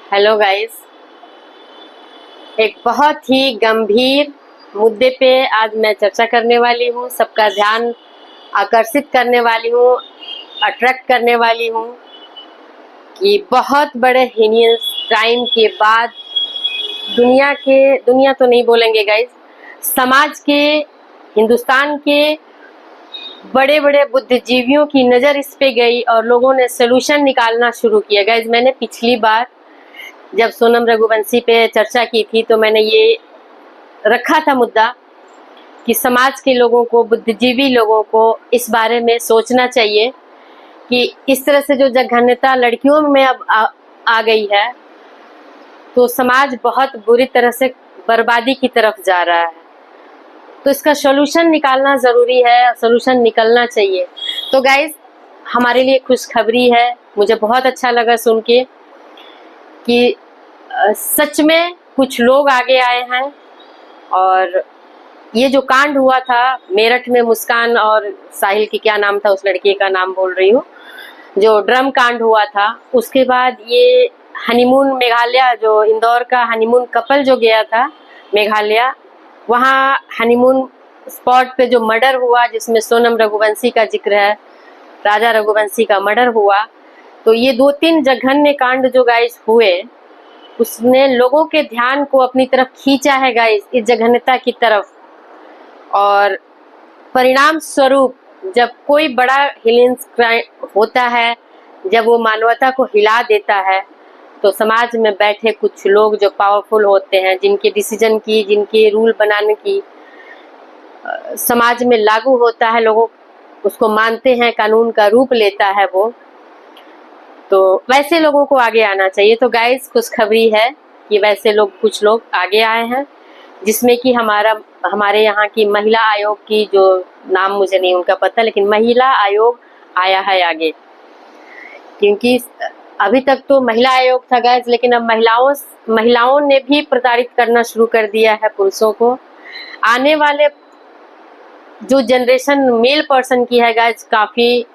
Hello guys. एक बहुत ही गंभीर मुद्दे पे आज मैं चर्चा करने वाली हूँ, सबका ध्यान आकर्षित करने वाली हूँ, अट्रैक्ट करने वाली हूँ कि बहुत बड़े हीनियस क्राइम के बाद दुनिया तो नहीं बोलेंगे गाइस, समाज के, हिंदुस्तान के बड़े बड़े बुद्धिजीवियों की नज़र इस पे गई और लोगों ने सोल्यूशन निकालना शुरू किया। गाइस, मैंने पिछली बार जब सोनम रघुवंशी पे चर्चा की थी तो मैंने ये रखा था मुद्दा कि समाज के लोगों को, बुद्धिजीवी लोगों को इस बारे में सोचना चाहिए कि इस तरह से जो जघन्यता लड़कियों में अब आ गई है तो समाज बहुत बुरी तरह से बर्बादी की तरफ जा रहा है। तो इसका सोल्यूशन निकालना ज़रूरी है, सोल्यूशन निकलना चाहिए। तो गाइस, हमारे लिए खुशखबरी है, मुझे बहुत अच्छा लगा सुन के कि सच में कुछ लोग आगे आए हैं। और ये जो कांड हुआ था मेरठ में, मुस्कान और साहिल की, क्या नाम था उस लड़के का, नाम भूल रही हूँ, जो ड्रम कांड हुआ था, उसके बाद ये हनीमून मेघालय, जो इंदौर का हनीमून कपल जो गया था मेघालय, वहाँ हनीमून स्पॉट पे जो मर्डर हुआ, जिसमें सोनम रघुवंशी का जिक्र है, राजा रघुवंशी का मर्डर हुआ। तो ये 2-3 जघन्य कांड जो गाइस हुए, उसने लोगों के ध्यान को अपनी तरफ खींचा है गाइस, इस जघन्यता की तरफ। और परिणाम स्वरूप जब कोई बड़ा हिलेंस क्राइम होता है, जब वो मानवता को हिला देता है, तो समाज में बैठे कुछ लोग जो पावरफुल होते हैं, जिनके डिसीजन की, जिनके रूल बनाने की समाज में लागू होता है, लोगों उसको मानते हैं, कानून का रूप लेता है वो, तो वैसे लोगों को आगे आना चाहिए। तो गाइस, खुशखबरी है कि वैसे लोग, कुछ लोग आगे आए हैं, जिसमें कि हमारे यहाँ की महिला आयोग की, जो नाम मुझे नहीं उनका पता, लेकिन महिला आयोग आया है आगे। क्योंकि अभी तक तो महिला आयोग था गाइस, लेकिन अब महिलाओं ने भी प्रताड़ित करना शुरू कर दिया है पुरुषों को। आने वाले जो जनरेशन मेल पर्सन की है गाइस, काफ़ी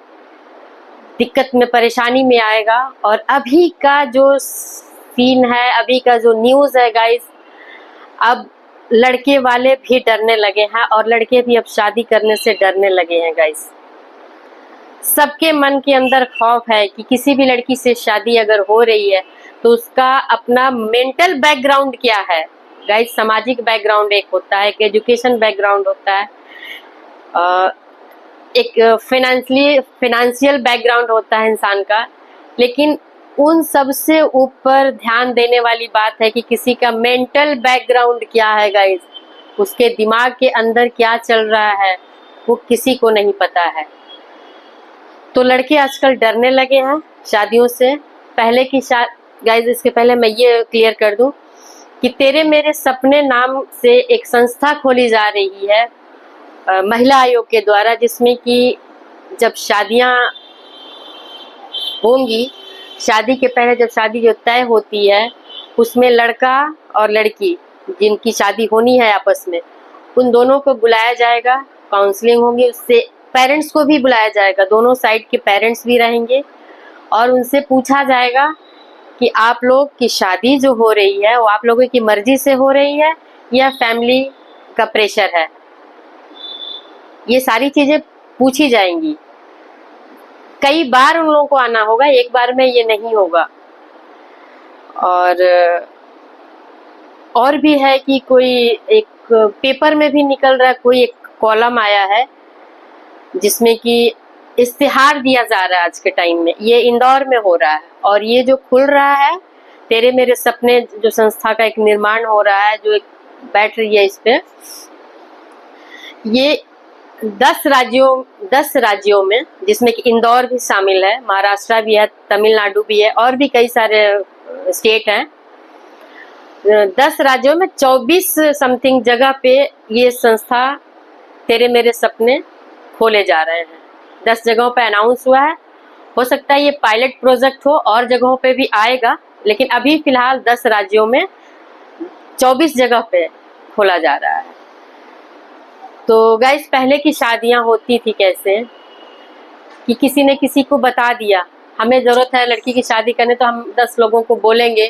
दिक्कत में, परेशानी में आएगा। और अभी का जो सीन है, अभी का जो न्यूज़ है गाइस, अब लड़के वाले भी डरने लगे हैं और लड़के भी अब शादी करने से डरने लगे हैं गाइस। सबके मन के अंदर खौफ है कि किसी भी लड़की से शादी अगर हो रही है तो उसका अपना मेंटल बैकग्राउंड क्या है गाइस। सामाजिक बैकग्राउंड एक होता है, एक एजुकेशन बैकग्राउंड होता है, एक फाइनेंशियल बैकग्राउंड होता है इंसान का। लेकिन उन सब से ऊपर ध्यान देने वाली बात है कि किसी का मेंटल बैकग्राउंड क्या है गाइस, उसके दिमाग के अंदर क्या चल रहा है, वो किसी को नहीं पता है। तो लड़के आजकल डरने लगे हैं शादियों से। पहले की गाइस, इसके पहले मैं ये क्लियर कर दूं कि तेरे मेरे सपने नाम से एक संस्था खोली जा रही है महिला आयोग के द्वारा, जिसमें कि जब शादियां होंगी, शादी के पहले जब शादी जो तय होती है, उसमें लड़का और लड़की जिनकी शादी होनी है आपस में, उन दोनों को बुलाया जाएगा, काउंसलिंग होगी, उससे पेरेंट्स को भी बुलाया जाएगा, दोनों साइड के पेरेंट्स भी रहेंगे और उनसे पूछा जाएगा कि आप लोग की शादी जो हो रही है वो आप लोगों की मर्जी से हो रही है या फैमिली का प्रेशर है। ये सारी चीज़ें पूछी जाएंगी। कई बार उन लोगों को आना होगा, एक बार में ये नहीं होगा। और भी है कि कोई एक पेपर में भी निकल रहा है, कोई एक कॉलम आया है जिसमें कि इश्तिहार दिया जा रहा है आज के टाइम में। ये इंदौर में हो रहा है और ये जो खुल रहा है, तेरे मेरे सपने जो संस्था का एक निर्माण हो रहा है, जो एक बैठ रही है इस पे, ये 10 राज्यों में, जिसमें कि इंदौर भी शामिल है, महाराष्ट्र भी है, तमिलनाडु भी है, और भी कई सारे स्टेट हैं। 10 राज्यों में 24 समथिंग जगह पे ये संस्था तेरे मेरे सपने खोले जा रहे हैं। 10 जगहों पे अनाउंस हुआ है। हो सकता है ये पायलट प्रोजेक्ट हो, और जगहों पे भी आएगा, लेकिन अभी फिलहाल 10 राज्यों में 24 जगह पे खोला जा रहा है। तो गाइस, पहले की शादियां होती थी कैसे कि किसी ने किसी को बता दिया हमें ज़रूरत है लड़की की शादी करने तो हम 10 लोगों को बोलेंगे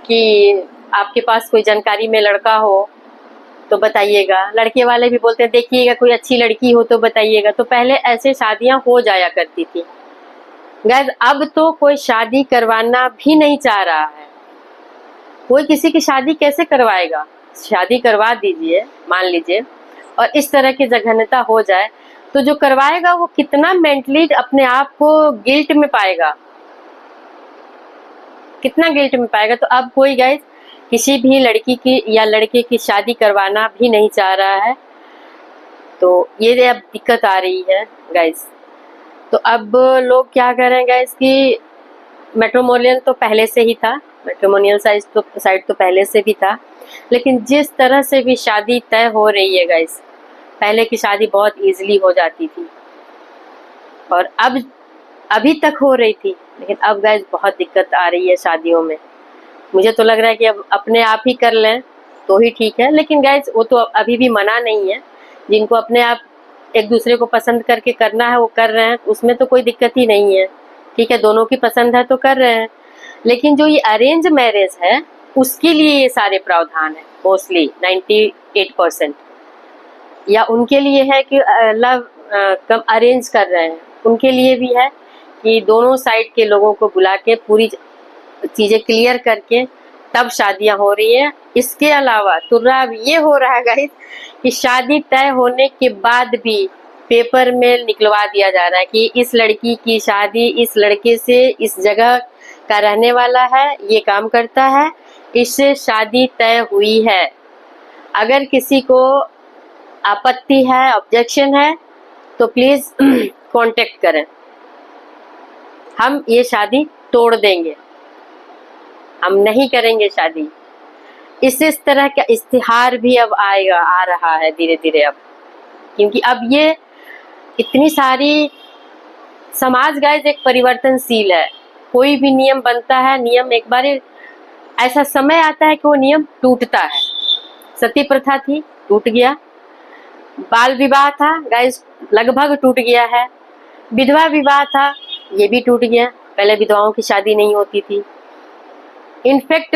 कि आपके पास कोई जानकारी में लड़का हो तो बताइएगा। लड़के वाले भी बोलते हैं देखिएगा कोई अच्छी लड़की हो तो बताइएगा। तो पहले ऐसे शादियां हो जाया करती थी गाइस। अब तो कोई शादी करवाना भी नहीं चाह रहा है। कोई किसी की शादी कैसे करवाएगा? शादी करवा दीजिए मान लीजिए और इस तरह की जघन्यता हो जाए तो जो करवाएगा वो कितना मेंटली अपने आप को गिल्ट में पाएगा, कितना गिल्ट में पाएगा। तो अब कोई गाइस किसी भी लड़की की या लड़के की शादी करवाना भी नहीं चाह रहा है। तो ये अब दिक्कत आ रही है गाइस। तो अब लोग क्या करें गाइस कि मैट्रिमोनियल तो पहले से ही था, मैट्रिमोनियल साइट तो पहले से भी था, लेकिन जिस तरह से भी शादी तय हो रही है गाइस, पहले की शादी बहुत इजीली हो जाती थी और अब अभी तक हो रही थी, लेकिन अब गाइस बहुत दिक्कत आ रही है शादियों में। मुझे तो लग रहा है कि अब अपने आप ही कर लें तो ही ठीक है, लेकिन गाइस वो तो अभी भी मना नहीं है। जिनको अपने आप एक दूसरे को पसंद करके करना है वो कर रहे हैं, उसमें तो कोई दिक्कत ही नहीं है। ठीक है, दोनों की पसंद है तो कर रहे हैं। लेकिन जो ये अरेंज मैरिज है उसके लिए ये सारे प्रावधान है, मोस्टली 98%, या उनके लिए है कि लव कम अरेंज कर रहे हैं उनके लिए भी है कि दोनों साइड के लोगों को बुला के पूरी चीजें क्लियर करके तब शादियां हो रही है। इसके अलावा तुर्रा अब ये हो रहा है गाइस कि शादी तय होने के बाद भी पेपर में निकलवा दिया जा रहा है कि इस लड़की की शादी इस लड़के से इस जगह का रहने वाला है, ये काम करता है, इससे शादी तय हुई है। अगर किसी को आपत्ति है, ऑब्जेक्शन है तो प्लीज कांटेक्ट करें, हम ये शादी तोड़ देंगे, हम नहीं करेंगे शादी। इस तरह का इश्तिहार भी अब आ रहा है धीरे धीरे अब, क्योंकि अब ये इतनी सारी समाज गाइस एक परिवर्तनशील है। कोई भी नियम बनता है, नियम एक बार ऐसा समय आता है कि वो नियम टूटता है। सती प्रथा थी, टूट गया। बाल विवाह था गाइस, लगभग टूट गया है। विधवा विवाह था, ये भी टूट गया। पहले विधवाओं की शादी नहीं होती थी। इनफैक्ट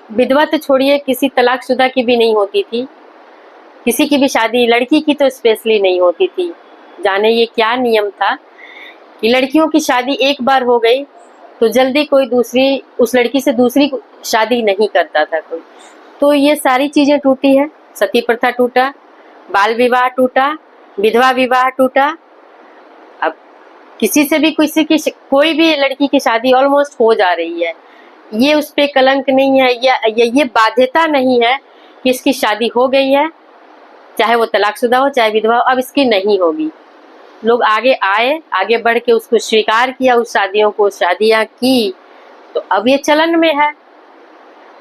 विधवा तो छोड़िए, किसी तलाकशुदा की भी नहीं होती थी। किसी की भी शादी, लड़की की तो स्पेशली नहीं होती थी। जाने ये क्या नियम था कि लड़कियों की शादी एक बार हो गई तो जल्दी कोई दूसरी उस लड़की से दूसरी शादी नहीं करता था कोई। तो ये सारी चीजें टूटी है। सती प्रथा टूटा, बाल विवाह टूटा, विधवा विवाह टूटा। अब किसी से भी कोई भी लड़की की शादी ऑलमोस्ट हो जा रही है। ये उस पे कलंक नहीं है या ये बाध्यता नहीं है कि इसकी शादी हो गई है, चाहे वो तलाकशुदा हो चाहे विधवा हो, अब इसकी नहीं होगी। लोग आगे आए, आगे बढ़ के उसको स्वीकार किया, उस शादियों को, शादियां की, तो अब ये चलन में है।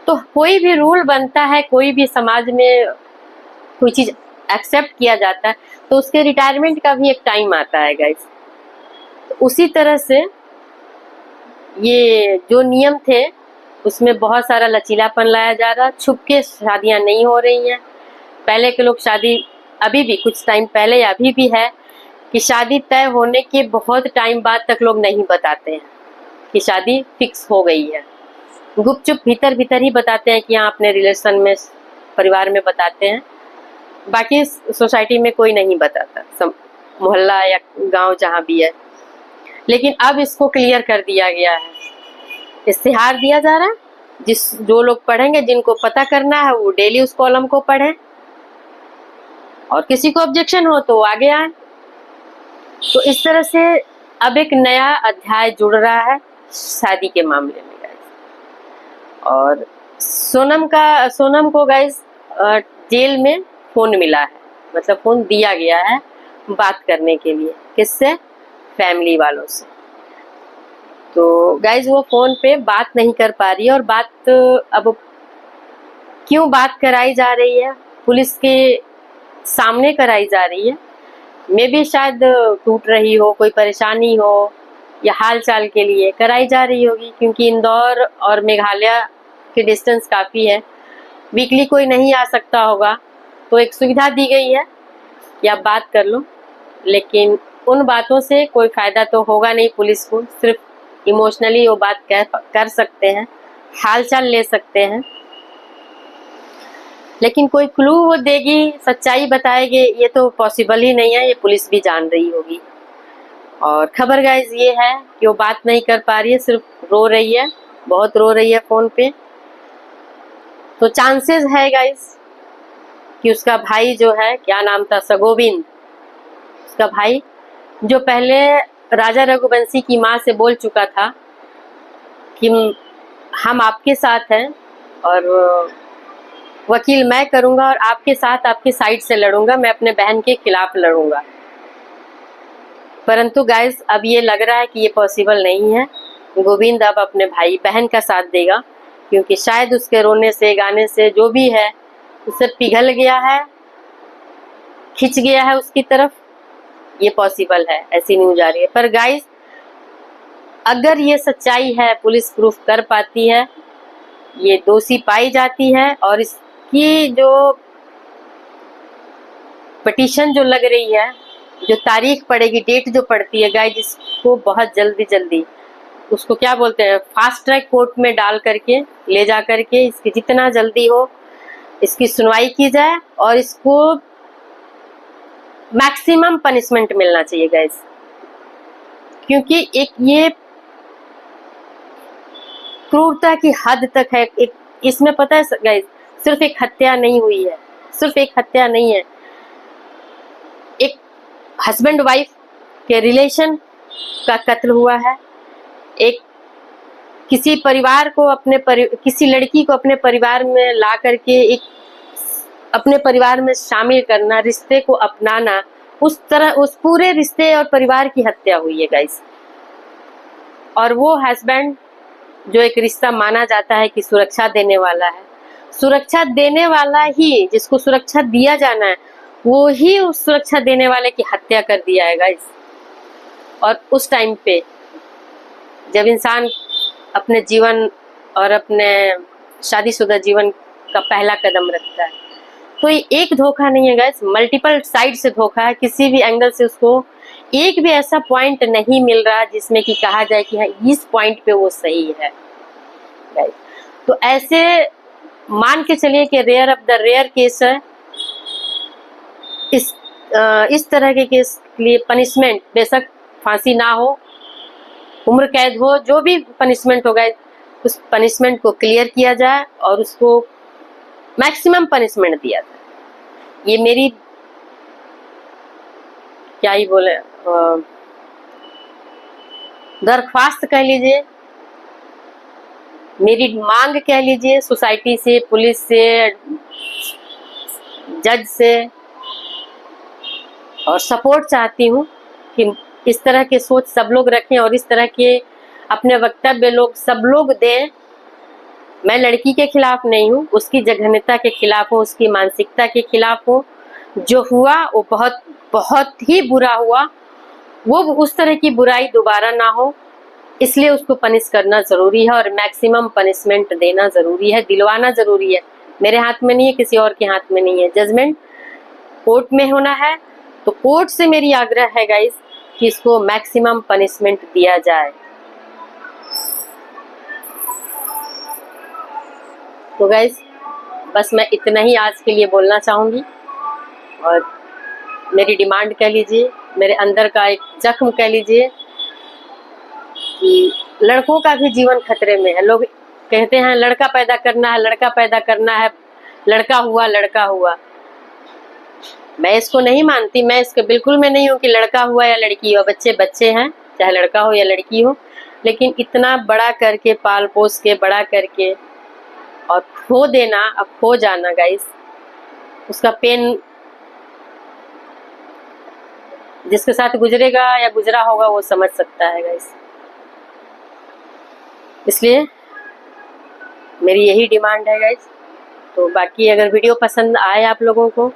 तो कोई भी रूल बनता है, कोई भी समाज में कोई चीज एक्सेप्ट किया जाता है तो उसके रिटायरमेंट का भी एक टाइम आता है गाइस। तो उसी तरह से ये जो नियम थे उसमें बहुत सारा लचीलापन लाया जा रहा। छुप के शादियां नहीं हो रही हैं। पहले के लोग शादी, अभी भी कुछ टाइम पहले या अभी भी है कि शादी तय होने के बहुत टाइम बाद तक लोग नहीं बताते हैं कि शादी फिक्स हो गई है। गुपचुप भीतर भीतर ही बताते हैं कि हाँ अपने रिलेशन में, परिवार में बताते हैं, बाकी सोसाइटी में कोई नहीं बताता, मोहल्ला या गांव जहाँ भी है। लेकिन अब इसको क्लियर कर दिया गया है, इश्तिहार दिया जा रहा है। जो लोग पढ़ेंगे, जिनको पता करना है वो डेली उस कॉलम को पढ़ें और किसी को ऑब्जेक्शन हो तो आगे आए। तो इस तरह से अब एक नया अध्याय जुड़ रहा है शादी के मामले में गाइस। और सोनम को गाइस जेल में फोन मिला है, मतलब फोन दिया गया है बात करने के लिए। किससे? फैमिली वालों से। तो गाइज वो फोन पे बात नहीं कर पा रही है। और बात अब क्यों बात कराई जा रही है, पुलिस के सामने कराई जा रही है। मे भी शायद टूट रही हो, कोई परेशानी हो या हाल चाल के लिए कराई जा रही होगी, क्योंकि इंदौर और मेघालय की डिस्टेंस काफ़ी है, वीकली कोई नहीं आ सकता होगा, तो एक सुविधा दी गई है कि आप बात कर लो। लेकिन उन बातों से कोई फ़ायदा तो होगा नहीं पुलिस को, सिर्फ इमोशनली वो बात कर सकते हैं, हालचाल ले सकते हैं, लेकिन कोई क्लू वो देगी, सच्चाई बताएगी, ये तो पॉसिबल ही नहीं है। ये पुलिस भी जान रही होगी। और खबर गाइज ये है कि वो बात नहीं कर पा रही है, सिर्फ रो रही है, बहुत रो रही है फोन पे। तो चांसेस है गाइज कि उसका भाई जो है, क्या नाम था, सगोविंद, उसका भाई, जो पहले राजा रघुवंशी की माँ से बोल चुका था कि हम आपके साथ हैं और वकील मैं करूंगा और आपके साथ आपकी साइड से लड़ूंगा, मैं अपने बहन के खिलाफ लड़ूंगा। परंतु गाइस अब ये लग रहा है कि ये पॉसिबल नहीं है। गोविंद अब अपने भाई बहन का साथ देगा, क्योंकि शायद उसके रोने से, गाने से, जो भी है उससे पिघल गया है, खिंच गया है उसकी तरफ। ये पॉसिबल है, ऐसी न्यूज आ रही है। पर गाइस अगर ये सच्चाई है, पुलिस प्रूफ कर पाती है, ये दोषी पाई जाती है और इसकी जो पिटीशन जो लग रही है, जो तारीख पड़ेगी, डेट जो पड़ती है गाइस, इसको बहुत जल्दी उसको क्या बोलते हैं, फास्ट ट्रैक कोर्ट में डाल करके ले जा करके इसकी जितना जल्दी हो इसकी सुनवाई की जाए और इसको मैक्सिमम पनिशमेंट मिलना चाहिए गाइस। क्योंकि एक ये क्रूरता की हद तक है। इसमें पता है गाइस, सिर्फ एक हत्या नहीं हुई है, सिर्फ एक हत्या नहीं है, एक हस्बैंड वाइफ के रिलेशन का कत्ल हुआ है। एक किसी परिवार को किसी लड़की को अपने परिवार में ला करके एक अपने परिवार में शामिल करना, रिश्ते को अपनाना, उस तरह उस पूरे रिश्ते और परिवार की हत्या हुई है गाइस। और वो हस्बैंड जो एक रिश्ता माना जाता है कि सुरक्षा देने वाला है, सुरक्षा देने वाला ही, जिसको सुरक्षा दिया जाना है, वो ही उस सुरक्षा देने वाले की हत्या कर दिया है गाइस। और उस टाइम पे जब इंसान अपने जीवन और अपने शादीशुदा जीवन का पहला कदम रखता है, तो ये एक धोखा नहीं है गाइस, मल्टीपल साइड से धोखा है। किसी भी एंगल से उसको एक भी ऐसा पॉइंट नहीं मिल रहा जिसमें कि कहा जाए कि हाँ इस पॉइंट पे वो सही है गाइस। तो ऐसे मान के चलिए कि rare of the rare case है। इस तरह के केस के लिए पनिशमेंट, बेशक फांसी ना हो, उम्र कैद हो, जो भी पनिशमेंट होगा उस पनिशमेंट को क्लियर किया जाए और उसको मैक्सिमम पनिशमेंट दिया जाए। ये मेरी क्या ही बोले, दरख्वास्त कह लीजिए, मेरी मांग कह लीजिए सोसाइटी से, पुलिस से, जज से, और सपोर्ट चाहती हूँ कि इस तरह के सोच सब लोग रखें और इस तरह के अपने वक्तव्य लोग सब लोग दें। मैं लड़की के खिलाफ नहीं हूँ, उसकी जघन्यता के खिलाफ हूँ, उसकी मानसिकता के खिलाफ हूँ। जो हुआ वो बहुत बहुत ही बुरा हुआ, वो उस तरह की बुराई दोबारा ना हो, इसलिए उसको पनिश करना जरूरी है और मैक्सिमम पनिशमेंट देना जरूरी है, दिलवाना जरूरी है। मेरे हाथ में नहीं है, किसी और के हाथ में नहीं है, जजमेंट कोर्ट में होना है। तो कोर्ट से मेरी आग्रह है गाइस कि इसको मैक्सिमम पनिशमेंट दिया जाए। तो गाइस बस मैं इतना ही आज के लिए बोलना चाहूँगी और मेरी डिमांड कह लीजिए, मेरे अंदर का एक जख्म कह लीजिए कि लड़कों का भी जीवन खतरे में है। लोग कहते हैं लड़का पैदा करना है, लड़का पैदा करना है, लड़का हुआ लड़का हुआ। मैं इसको नहीं मानती, मैं इसके बिल्कुल में नहीं हूँ कि लड़का हुआ या लड़की हुआ, बच्चे बच्चे हैं, चाहे लड़का हो या लड़की हो। लेकिन इतना बड़ा करके, पाल पोस के बड़ा करके और खो देना, अब खो जाना गाइस, उसका पेन जिसके साथ गुजरेगा या गुजरा होगा वो समझ सकता है गाइस। इसलिए मेरी यही डिमांड है गाइस। तो बाकी अगर वीडियो पसंद आए आप लोगों को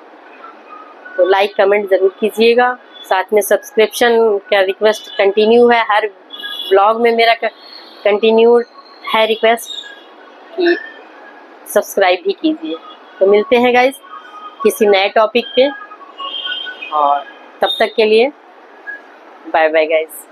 तो लाइक कमेंट ज़रूर कीजिएगा। साथ में सब्सक्रिप्शन का रिक्वेस्ट कंटिन्यू है, हर ब्लॉग में मेरा कंटिन्यू है रिक्वेस्ट कि सब्सक्राइब भी कीजिए। तो मिलते हैं गाइस किसी नए टॉपिक पे, और तब तक के लिए बाय बाय गाइस।